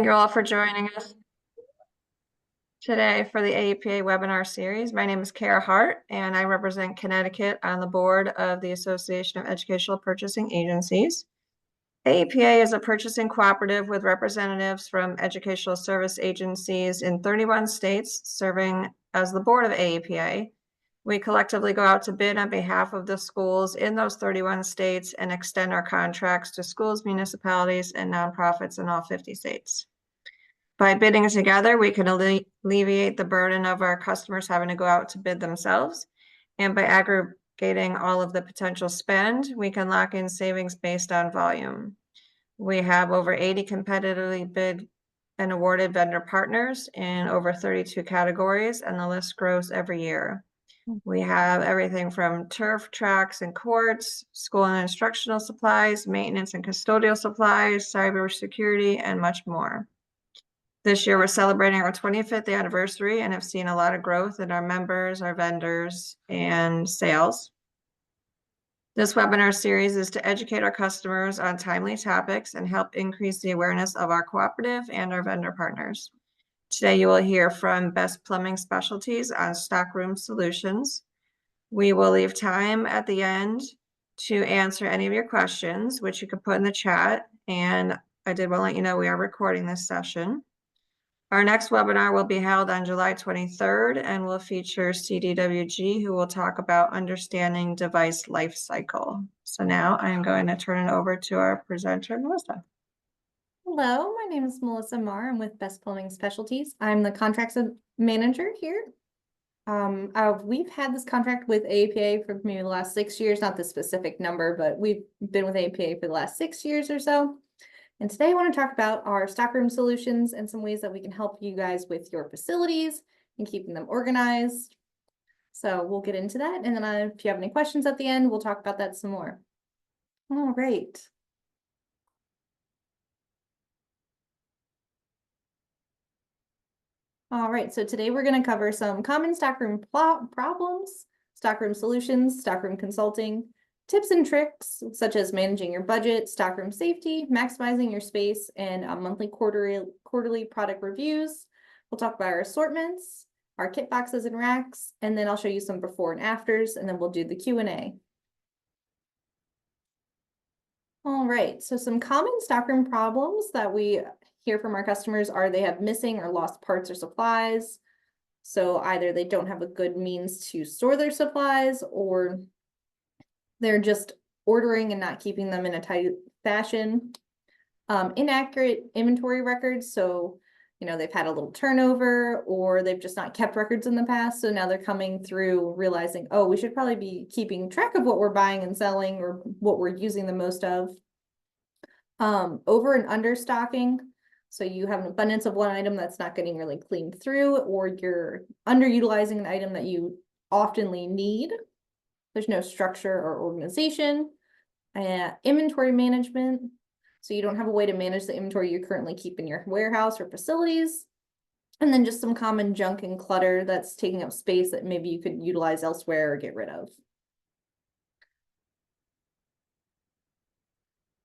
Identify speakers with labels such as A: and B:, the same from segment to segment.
A: Thank you all for joining us today for the AEPA webinar series. My name is Kara Hart, and I represent Connecticut on the board of the Association of Educational Purchasing Agencies. AEPA is a purchasing cooperative with representatives from educational service agencies in 31 states, serving as the board of AEPA. We collectively go out to bid on behalf of the schools in those 31 states and extend our contracts to schools, municipalities, and nonprofits in all 50 states. By bidding together, we can alleviate the burden of our customers having to go out to bid themselves. And by aggregating all of the potential spend, we can lock in savings based on volume. We have over 80 competitively bid and awarded vendor partners in over 32 categories, and the list grows every year. We have everything from turf, tracks, and courts, school and instructional supplies, maintenance and custodial supplies, cybersecurity, and much more. This year, we're celebrating our 25th anniversary and have seen a lot of growth in our members, our vendors, and sales. This webinar series is to educate our customers on timely topics and help increase the awareness of our cooperative and our vendor partners. Today, you will hear from Best Plumbing Specialties on Stockroom Solutions. We will leave time at the end to answer any of your questions, which you can put in the chat. And I did want to let you know we are recording this session. Our next webinar will be held on July 23rd and will feature CDWG, who will talk about understanding device life cycle. So now I'm going to turn it over to our presenter, Melissa.
B: Hello, my name is Melissa Marr. I'm with Best Plumbing Specialties. I'm the contracts manager here. We've had this contract with AEPA for maybe the last 6 years, not the specific number, but we've been with AEPA for the last 6 years or so. And today I want to talk about our stockroom solutions and some ways that we can help you guys with your facilities and keeping them organized. So we'll get into that. And then if you have any questions at the end, we'll talk about that some more. All right. All right, so today we're going to cover some common stockroom problems, stockroom solutions, stockroom consulting, tips and tricks such as managing your budget, stockroom safety, maximizing your space, and monthly quarterly product reviews. We'll talk about our assortments, our kit boxes and racks, and then I'll show you some before and afters, and then we'll do the Q&A. All right, so some common stockroom problems that we hear from our customers are they have missing or lost parts or supplies. So either they don't have a good means to store their supplies, or they're just ordering and not keeping them in a tight fashion. Inaccurate inventory records. So, they've had a little turnover, or they've just not kept records in the past. So now they're coming through realizing, oh, we should probably be keeping track of what we're buying and selling or what we're using the most of. Over and under stocking. So you have an abundance of one item that's not getting really cleaned through, or you're underutilizing an item that you oftenly need. There's no structure or organization. Inventory management. So you don't have a way to manage the inventory you currently keep in your warehouse or facilities. And then just some common junk and clutter that's taking up space that maybe you could utilize elsewhere or get rid of.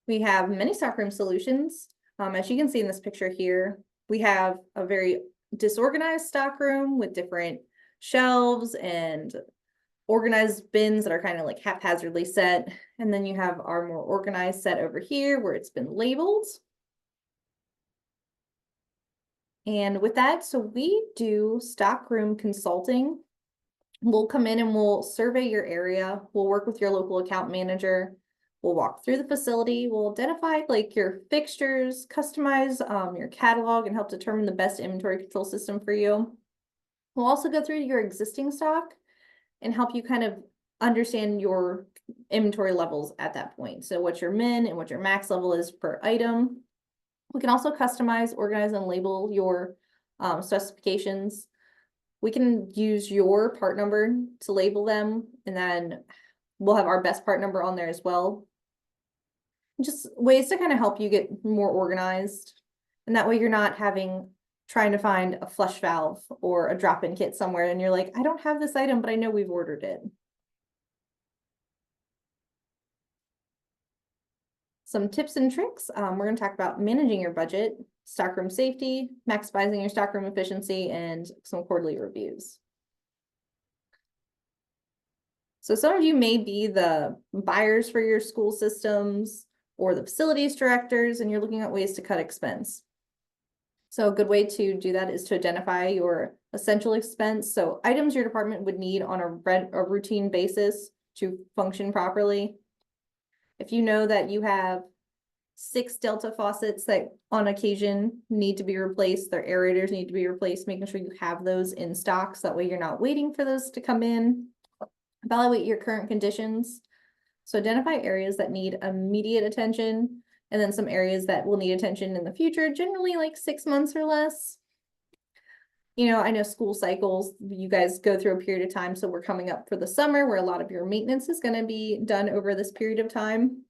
B: We have many stockroom solutions. As you can see in this picture here, we have a very disorganized stockroom with different shelves and organized bins that are kind of like haphazardly set. And then you have our more organized set over here where it's been labeled. And with that, so we do stockroom consulting. We'll come in and we'll survey your area. We'll work with your local account manager. We'll walk through the facility. We'll identify like your fixtures, customize your catalog, and help determine the best inventory control system for you. We'll also go through your existing stock and help you kind of understand your inventory levels at that point. So what your min and what your max level is per item. We can also customize, organize, and label your specifications. We can use your part number to label them, and then we'll have our best part number on there as well. Just ways to kind of help you get more organized. And that way you're not trying to find a flush valve or a drop-in kit somewhere and you're like, I don't have this item, but I know we've ordered it. Some tips and tricks. We're going to talk about managing your budget. stockroom safety, maximizing your stockroom efficiency, and some quarterly reviews. So some of you may be the buyers for your school systems or the facilities directors, and you're looking at ways to cut expense. So a good way to do that is to identify your essential expense. So items your department would need on a routine basis to function properly. If you know that you have 6 Delta faucets that on occasion need to be replaced, their aerators need to be replaced, making sure you have those in stock so that way you're not waiting for those to come in. Evaluate your current conditions. So identify areas that need immediate attention, and then some areas that will need attention in the future, generally like 6 months or less. You know, I know school cycles, you guys go through a period of time, so we're coming up for the summer where a lot of your maintenance is going to be done over this period of time.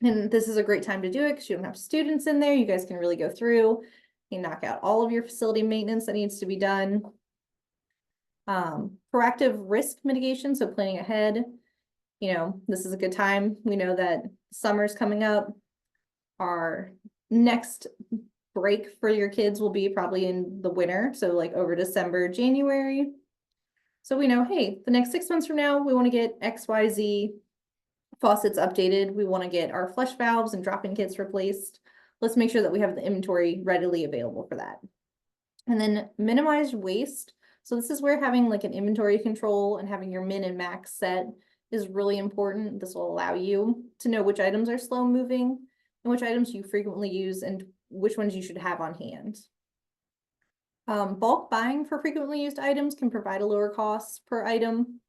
B: And this is a great time to do it because you don't have students in there. You guys can really go through and knock out all of your facility maintenance that needs to be done. Proactive risk mitigation, so planning ahead. You know, this is a good time. We know that summer's coming up. Our next break for your kids will be probably in the winter, so like over December, January. So we know, hey, the next 6 months from now, we want to get XYZ faucets updated. We want to get our flush valves and drop-in kits replaced. Let's make sure that we have the inventory readily available for that. And then minimize waste. So this is where having like an inventory control and having your min and max set is really important. This will allow you to know which items are slow moving and which items you frequently use and which ones you should have on hand. Bulk buying for frequently used items can provide a lower cost per item.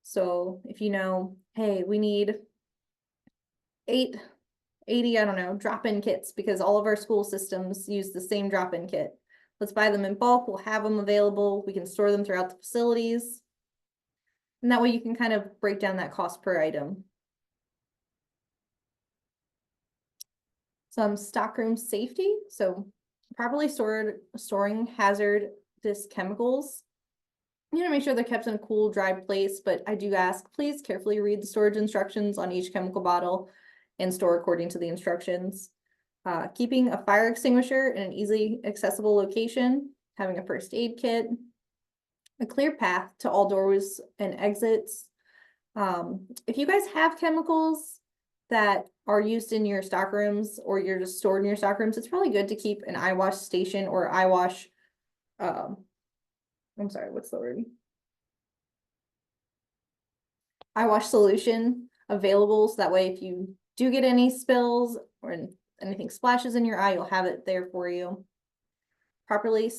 B: So if you know, hey, we need 80, I don't know, drop-in kits because all of our school systems use the same drop-in kit. Let's buy them in bulk. We'll have them available. We can store them throughout the facilities. And that way you can kind of break down that cost per item. Some stockroom safety. So properly storing hazardous chemicals. You know, make sure they're kept in a cool, dry place, but I do ask, please carefully read the storage instructions on each chemical bottle and store according to the instructions. Keeping a fire extinguisher in an easily accessible location, having a first aid kit, a clear path to all doors and exits. If you guys have chemicals that are used in your stockrooms or you're just stored in your stockrooms, it's probably good to keep an eye wash station or eye wash, I'm sorry, what's the word? Eye wash solution available, so that way if you do get any spills or anything splashes in your eye, you'll have it there for you. Properly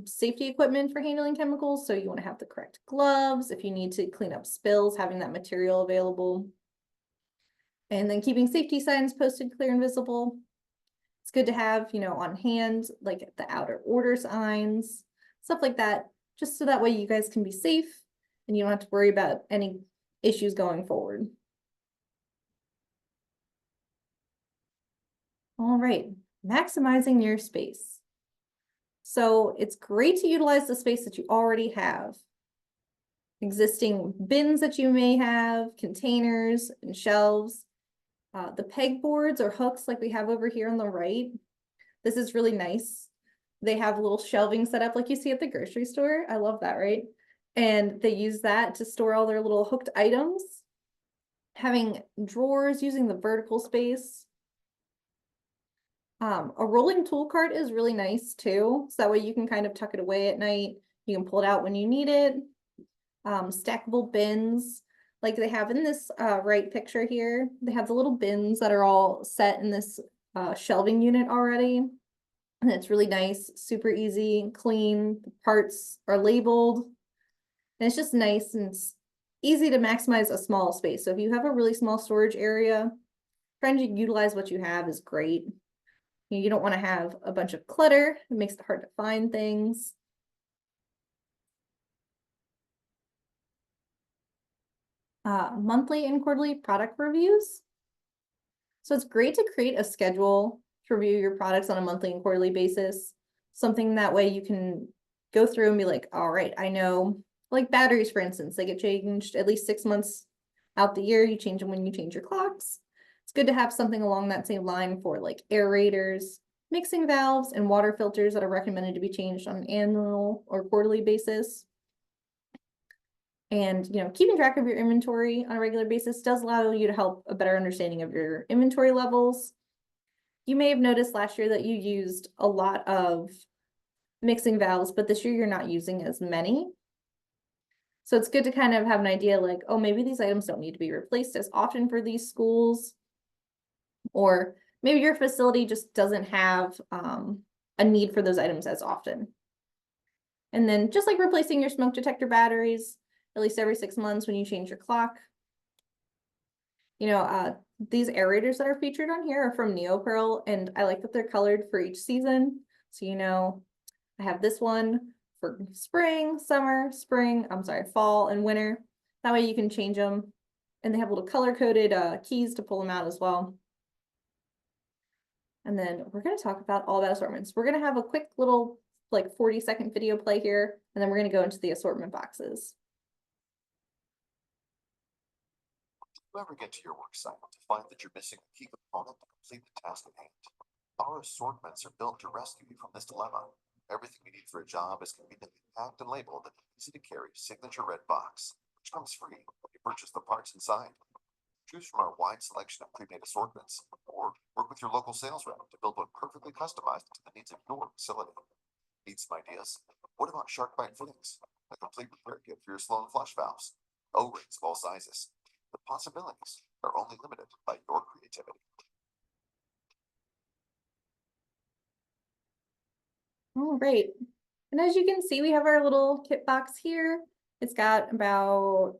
B: safety equipment for handling chemicals, so you want to have the correct gloves if you need to clean up spills, having that material available. And then keeping safety signs posted clear and visible. It's good to have, you know, on hand, like the outer order signs, stuff like that, just so that way you guys can be safe and you don't have to worry about any issues going forward. All right, maximizing your space. So it's great to utilize the space that you already have. Existing bins that you may have, containers and shelves, the pegboards or hooks like we have over here on the right. This is really nice. They have little shelving set up like you see at the grocery store. I love that, right? And they use that to store all their little hooked items. Having drawers using the vertical space. A rolling tool cart is really nice too. So that way you can kind of tuck it away at night. You can pull it out when you need it. Stackable bins like they have in this right picture here. They have the little bins that are all set in this shelving unit already. And it's really nice, super easy, clean. The parts are labeled. And it's just nice and it's easy to maximize a small space. So if you have a really small storage area, trying to utilize what you have is great. You don't want to have a bunch of clutter. It makes it hard to find things. Monthly and quarterly product reviews. So it's great to create a schedule to review your products on a monthly and quarterly basis. Something that way you can go through and be like, all right, I know, like batteries, for instance, they get changed at least 6 months out the year. You change them when you change your clocks. It's good to have something along that same line for like aerators, mixing valves and water filters that are recommended to be changed on an annual or quarterly basis. And, keeping track of your inventory on a regular basis does allow you to help a better understanding of your inventory levels. You may have noticed last year that you used a lot of mixing valves, but this year you're not using as many. So it's good to kind of have an idea like, oh, maybe these items don't need to be replaced as often for these schools. Or maybe your facility just doesn't have a need for those items as often. And then just like replacing your smoke detector batteries, at least every 6 months when you change your clock. These aerators that are featured on here are from Neopearl, and I like that they're colored for each season. So, I have this one for fall and winter. That way you can change them. And they have little color-coded keys to pull them out as well. And then we're going to talk about all about assortments. We're going to have a quick little 40-second video play here, and then we're going to go into the assortment boxes.
C: You ever get to your work site to find that you're missing a key component to complete the task at hand? Our assortments are built to rescue you from this dilemma. Everything you need for a job is conveniently packed and labeled in an easy-to-carry signature red box, which comes free when you purchase the parts inside. Choose from our wide selection of pre-made assortments, or work with your local sales rep to build one perfectly customized to the needs of your facility. Need some ideas? What about shark bite fittings? A complete repair kit for your slow and flush valves? O-rings of all sizes? The possibilities are only limited by your creativity.
B: All right. And as you can see, we have our little kit box here. It's got about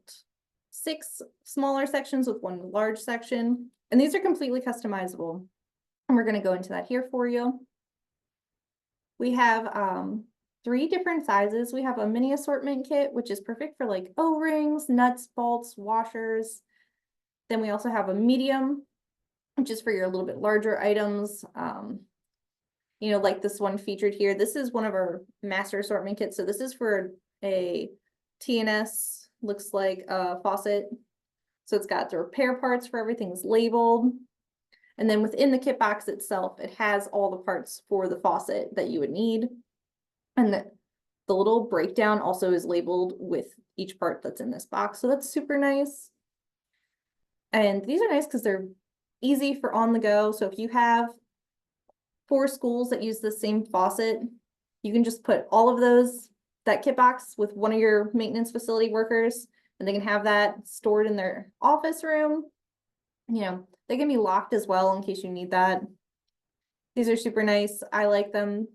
B: 6 smaller sections with 1 large section. And these are completely customizable. And we're going to go into that here for you. We have 3 different sizes. We have a mini assortment kit, which is perfect for O-rings, nuts, bolts, washers. Then we also have a medium, which is for your little bit larger items. Like this one featured here. This is one of our master assortment kits. So this is for a TNS, looks like a faucet. So it's got the repair parts for everything's labeled. And then within the kit box itself, it has all the parts for the faucet that you would need. And the little breakdown also is labeled with each part that's in this box. So that's super nice. And these are nice because they're easy for on the go. So if you have 4 schools that use the same faucet, you can just put all of that kit box with one of your maintenance facility workers, and they can have that stored in their office room. They can be locked as well in case you need that. These are super nice. I like them.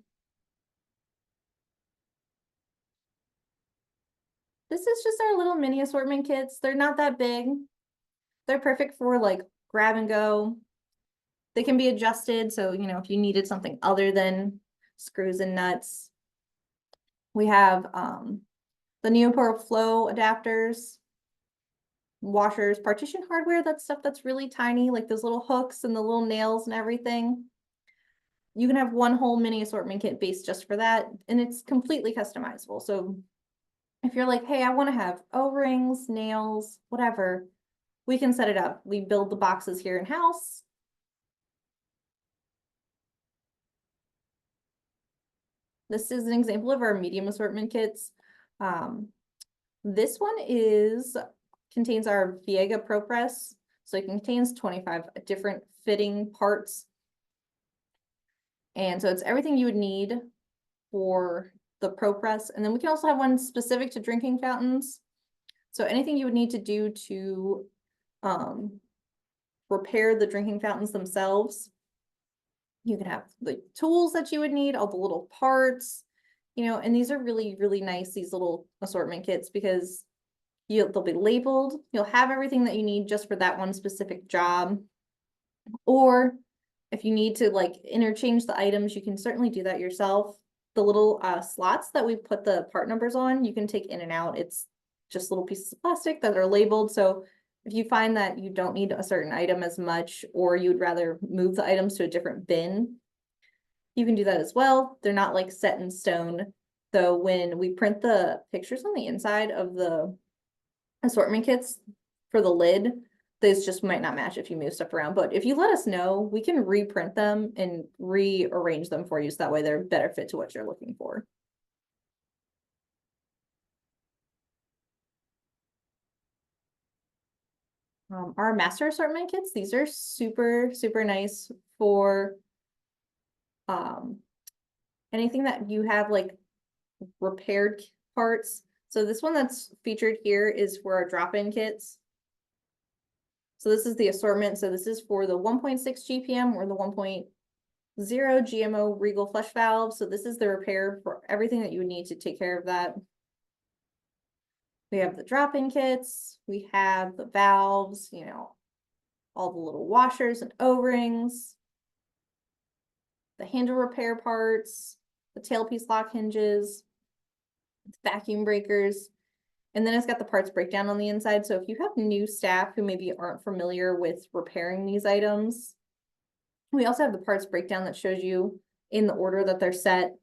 B: This is just our little mini assortment kits. They're not that big. They're perfect for grab and go. They can be adjusted. So, if you needed something other than screws and nuts. We have the Neopearl flow adapters, washers, partition hardware, that stuff that's really tiny, like those little hooks and the little nails and everything. You can have one whole mini assortment kit based just for that, and it's completely customizable. So if you're like, hey, I want to have O-rings, nails, whatever, we can set it up. We build the boxes here in-house. This is an example of our medium assortment kits. This one contains our Viega Pro Press. So it contains 25 different fitting parts. And so it's everything you would need for the Pro Press. And then we can also have one specific to drinking fountains. So anything you would need to do to repair the drinking fountains themselves. You can have the tools that you would need, all the little parts, and these are really, really nice, these little assortment kits, because they'll be labeled. You'll have everything that you need just for that one specific job. Or if you need to interchange the items, you can certainly do that yourself. The little slots that we put the part numbers on, you can take in and out. It's just little pieces of plastic that are labeled. So if you find that you don't need a certain item as much, or you'd rather move the items to a different bin, you can do that as well. They're not set in stone. Though when we print the pictures on the inside of the assortment kits for the lid, These just might not match if you move stuff around, but if you let us know, we can reprint them and rearrange them for you so that way they're better fit to what you're looking for. Our master assortment kits, these are super, super nice for anything that you have like repaired parts. So this one that's featured here is for our drop-in kits. So this is the assortment. So this is for the 1.6 GPM or the 1.0 GMO Regal flush valve. So this is the repair for everything that you would need to take care of that. We have the drop-in kits, we have the valves, you know, all the little washers and O-rings, the handle repair parts, the tailpiece lock hinges, vacuum breakers, and then it's got the parts breakdown on the inside. So if you have new staff who maybe aren't familiar with repairing these items, we also have the parts breakdown that shows you in the order that they're set.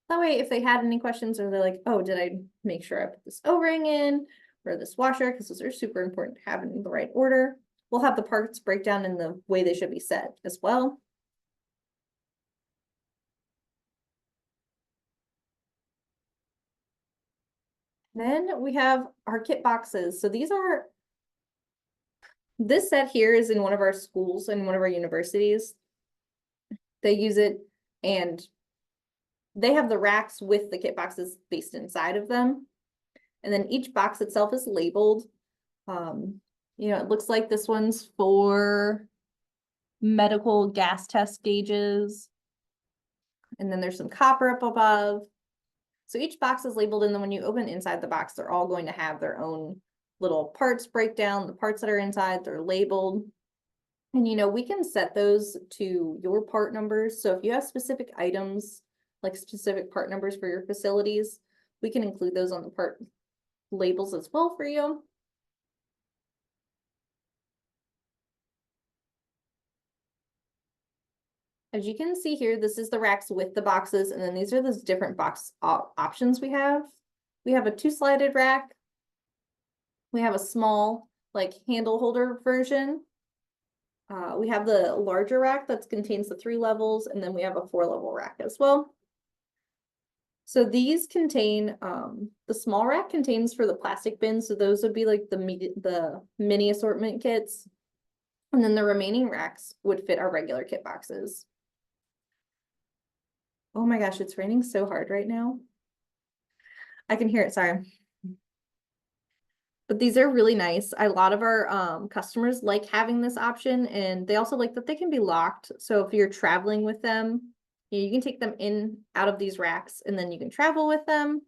B: That way, if they had any questions or they're like, oh, did I make sure I put this O-ring in or this washer? Because those are super important to have in the right order. We'll have the parts breakdown in the way they should be set as well. Then we have our kit boxes. So this set here is in one of our schools and one of our universities. They use it and they have the racks with the kit boxes based inside of them. And then each box itself is labeled. You know, it looks like this one's for medical gas test gauges. And then there's some copper up above. So each box is labeled, and then when you open inside the box, they're all going to have their own little parts breakdown. The parts that are inside, they're labeled. And you know, we can set those to your part numbers. So if you have specific items, like specific part numbers for your facilities, we can include those on the part labels as well for you. As you can see here, this is the racks with the boxes, and then these are those different box options we have. We have a 2-slided rack. We have a small, like, handle holder version. We have the larger rack that contains the 3 levels, and then we have a 4-level rack as well. So these contain, the small rack contains for the plastic bins, so those would be like the mini assortment kits. And then the remaining racks would fit our regular kit boxes. Oh my gosh, it's raining so hard right now. I can hear it, sorry. But these are really nice. A lot of our customers like having this option, and they also like that they can be locked. So if you're traveling with them, you can take them in out of these racks, and then you can travel with them.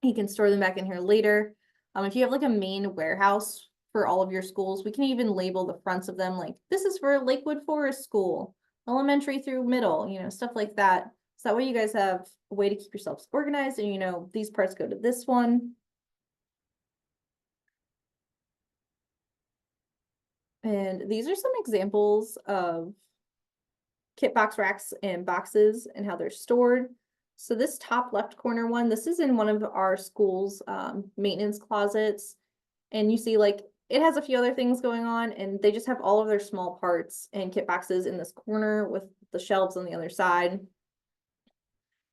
B: You can store them back in here later. If you have like a main warehouse for all of your schools, we can even label the fronts of them like, this is for Lakewood Forest School, elementary through middle, you know, stuff like that. So that way you guys have a way to keep yourselves organized, and you know, these parts go to this one. And these are some examples of kit box racks and boxes and how they're stored. So this top left corner one, this is in one of our school's maintenance closets. And you see like it has a few other things going on, and they just have all of their small parts and kit boxes in this corner with the shelves on the other side.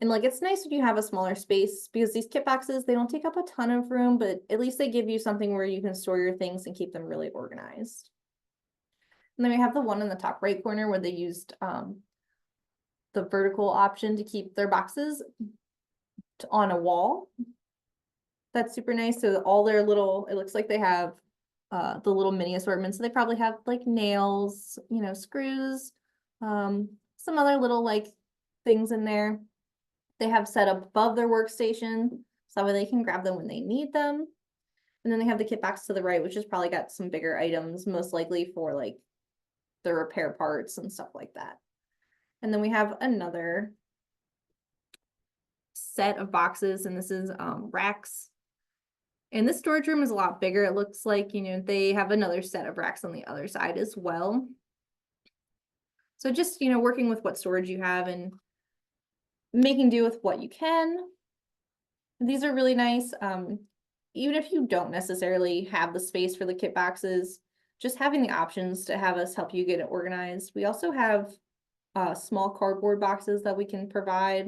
B: And like, it's nice when you have a smaller space because these kit boxes, they don't take up a ton of room, but at least they give you something where you can store your things and keep them really organized. And then we have the one in the top right corner where they used the vertical option to keep their boxes on a wall. That's super nice. So all their little, it looks like they have the little mini assortments. So they probably have like nails, you know, screws, some other little like things in there. They have set up above their workstation so that way they can grab them when they need them. And then they have the kit box to the right, which has probably got some bigger items, most likely for like the repair parts and stuff like that. And then we have another set of boxes, and this is racks. And this storage room is a lot bigger. It looks like, you know, they have another set of racks on the other side as well. So just, you know, working with what storage you have and making do with what you can. These are really nice. Even if you don't necessarily have the space for the kit boxes, just having the options to have us help you get it organized. We also have small cardboard boxes that we can provide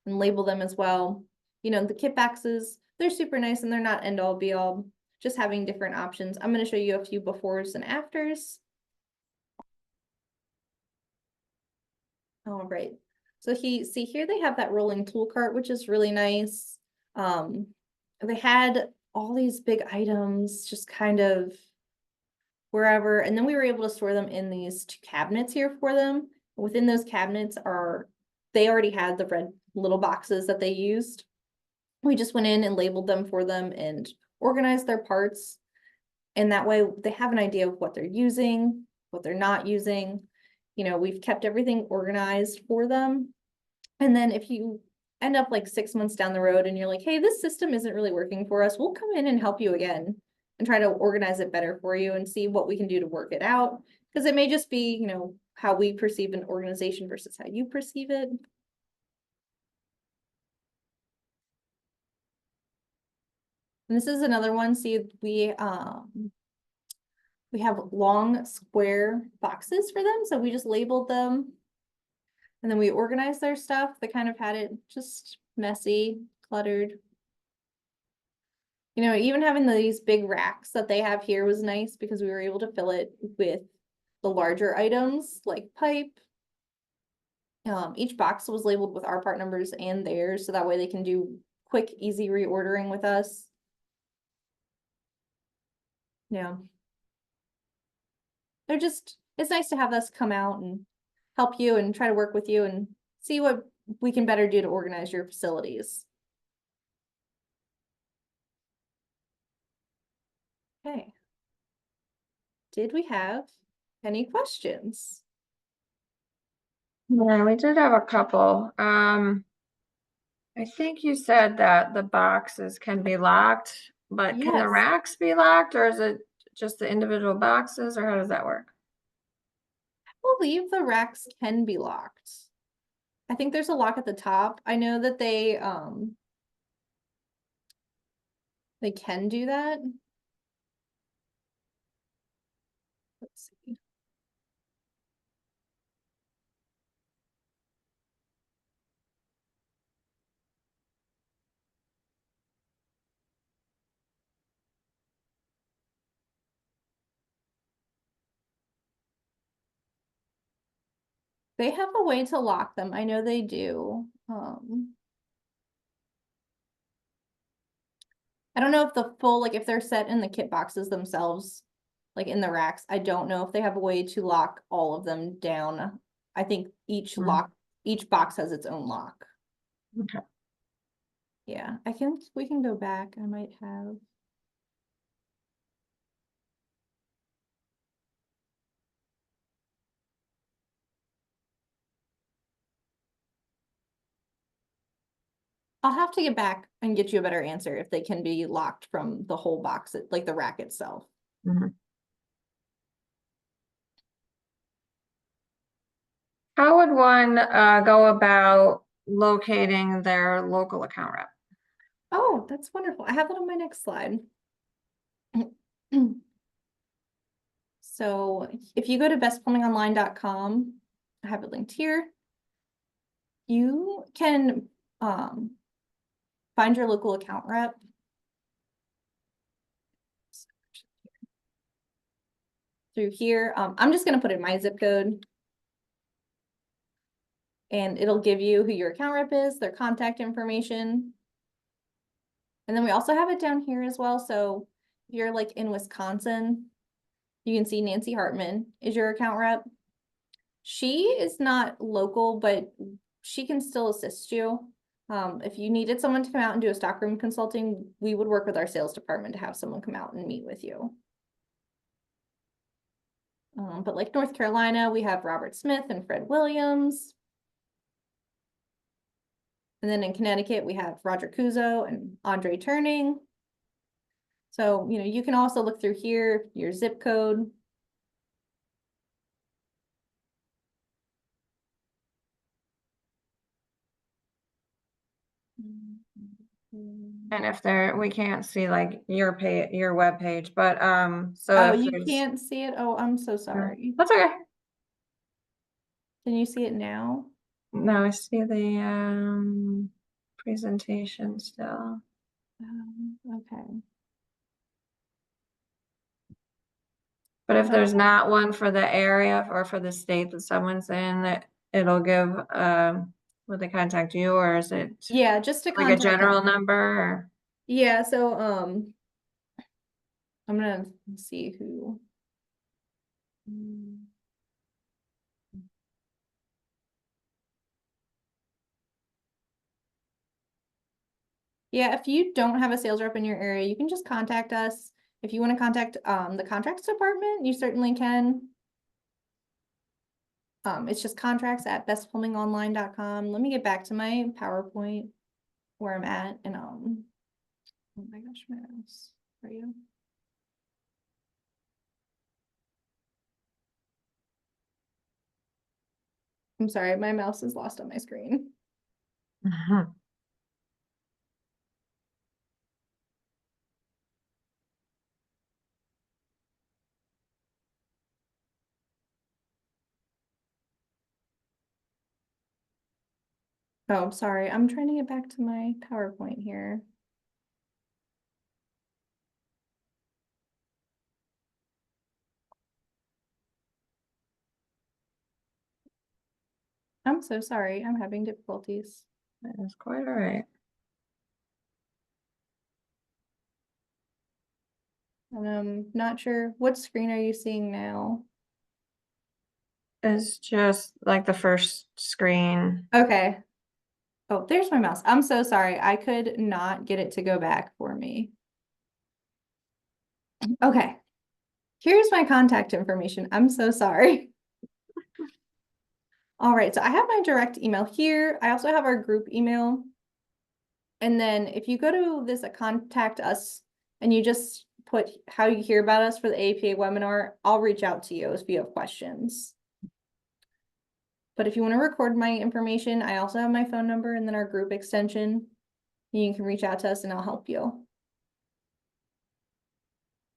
B: and label them as well. You know, the kit boxes, they're super nice and they're not end all be all, just having different options. I'm going to show you a few befores and afters. All right. So see here they have that rolling tool cart, which is really nice. They had all these big items just kind of wherever, and then we were able to store them in these two cabinets here for them. Within those cabinets they already had the red little boxes that they used. We just went in and labeled them for them and organized their parts. And that way they have an idea of what they're using, what they're not using. You know, we've kept everything organized for them. And then if you end up like 6 months down the road and you're like, hey, this system isn't really working for us, we'll come in and help you again and try to organize it better for you and see what we can do to work it out. Because it may just be, you know, how we perceive an organization versus how you perceive it. And this is another one. See, we have long square boxes for them. So we just labeled them and then we organized their stuff. They kind of had it just messy, cluttered. You know, even having these big racks that they have here was nice because we were able to fill it with the larger items like pipe. Each box was labeled with our part numbers and theirs, so that way they can do quick, easy reordering with us. Yeah. It's nice to have us come out and help you and try to work with you and see what we can better do to organize your facilities. Okay. Did we have any questions?
A: Yeah, we did have a couple. I think you said that the boxes can be locked, but can the
B: Yes.
A: racks be locked, or is it just the individual boxes, or how does that work?
B: I believe the racks can be locked. I think there's a lock at the top. I know that they can do that. Let's see. They have a way to lock them. I know they do. I don't know if the full, like if they're set in the kit boxes themselves, like in the racks, I don't know if they have a way to lock all of them down. I think each box has its own lock.
A: Okay.
B: Yeah, we can go back. I might have. I'll have to get back and get you a better answer if they can be locked from the whole box, like the rack itself.
A: Mhm. How would one go about locating their local account rep?
B: Oh, that's wonderful. I have that on my next slide. So if you go to bestplumbingonline.com, I have it linked here. You can find your local account rep. Through here, I'm just going to put in my zip code. And it'll give you who your account rep is, their contact information. And then we also have it down here as well. So if you're like in Wisconsin, you can see Nancy Hartman is your account rep. She is not local, but she can still assist you. If you needed someone to come out and do a stockroom consulting, we would work with our sales department to have someone come out and meet with you. But like North Carolina, we have Robert Smith and Fred Williams. And then in Connecticut, we have Roger Kuzo and Andre Turning. So, you know, you can also look through here, your zip code.
A: And if we can't see like your web page, but, so
B: Oh,
A: if
B: you
A: there's.
B: can't see it? Oh, I'm so sorry.
A: That's okay.
B: Can you see it now?
A: No, I see the, presentation still.
B: Okay.
A: But if there's not one for the area or for the state that someone's in, that it'll give, will they contact you, or is it
B: Yeah, just to
A: like a
B: contact
A: general
B: them.
A: number, or?
B: Yeah, so I'm gonna see who. Yeah, if you don't have a sales rep in your area, you can just contact us. If you want to contact the contracts department, you certainly can. It's just contracts@bestplumbingonline.com. Let me get back to my PowerPoint where I'm at, and oh my gosh, my mouse. Where are you? I'm sorry, my mouse is lost on my screen. Oh, I'm sorry. I'm trying to get back to my PowerPoint here. I'm so sorry. I'm having difficulties.
A: That is quite all right.
B: And I'm not sure, what screen are you seeing now?
A: It's just like the first screen.
B: Okay. Oh, there's my mouse. I'm so sorry. I could not get it to go back for me. Okay. Here's my contact information. I'm so sorry. All right, so I have my direct email here. I also have our group email. And then if you go to this contact us and you just put how you hear about us for the AEPA webinar, I'll reach out to you if you have questions. But if you want to record my information, I also have my phone number and then our group extension. You can reach out to us and I'll help you.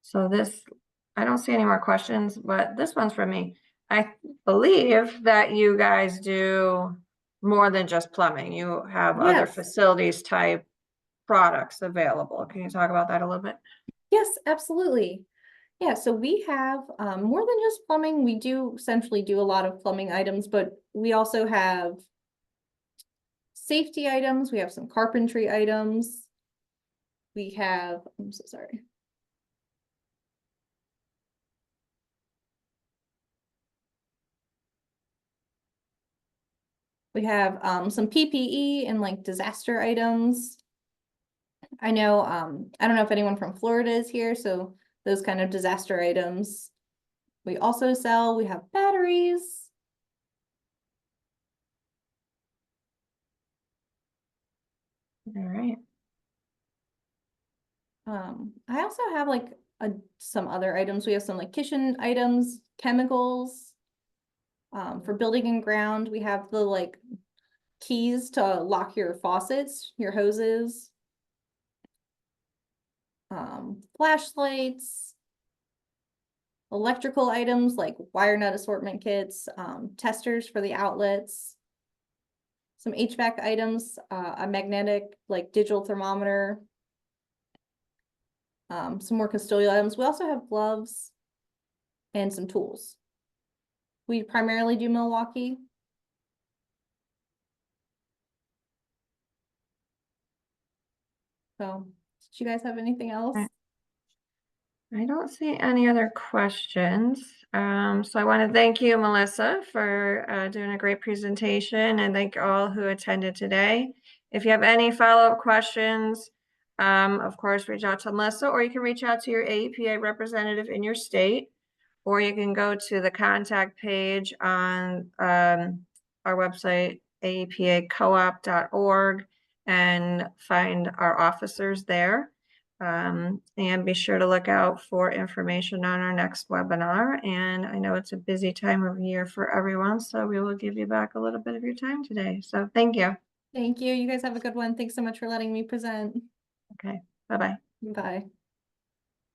A: So this, I don't see any more questions, but this one's for me. I believe that you guys do more than just plumbing. You have other
B: Yes.
A: facilities type products available. Can you talk about that a little bit?
B: Yes, absolutely. Yeah, so we have more than just plumbing. We do essentially do a lot of plumbing items, but we also have safety items. We have some carpentry items. We have, I'm so sorry. We have some PPE and like disaster items. I know, I don't know if anyone from Florida is here, so those kind of disaster items. We also sell, we have batteries.
A: All right.
B: I also have like some other items. We have some like kitchen items, chemicals. For building and ground, we have the like keys to lock your faucets, your hoses. Flashlights, electrical items like wire nut assortment kits, testers for the outlets, some HVAC items, a magnetic like digital thermometer, some more custodial items. We also have gloves and some tools. We primarily do Milwaukee. So, did you guys have anything else?
A: I don't see any other questions. So I want to thank you, Melissa, for doing a great presentation, and thank all who attended today. If you have any follow-up questions, of course, reach out to Melissa, or you can reach out to your AEPA representative in your state, or you can go to the contact page on our website, aepacoop.org, and find our officers there. And be sure to look out for information on our next webinar. And I know it's a busy time of year for everyone, so we will give you back a little bit of your time today. So thank you.
B: Thank you. You guys have a good one. Thanks so much for letting me present.
A: Okay, bye-bye.
B: Bye.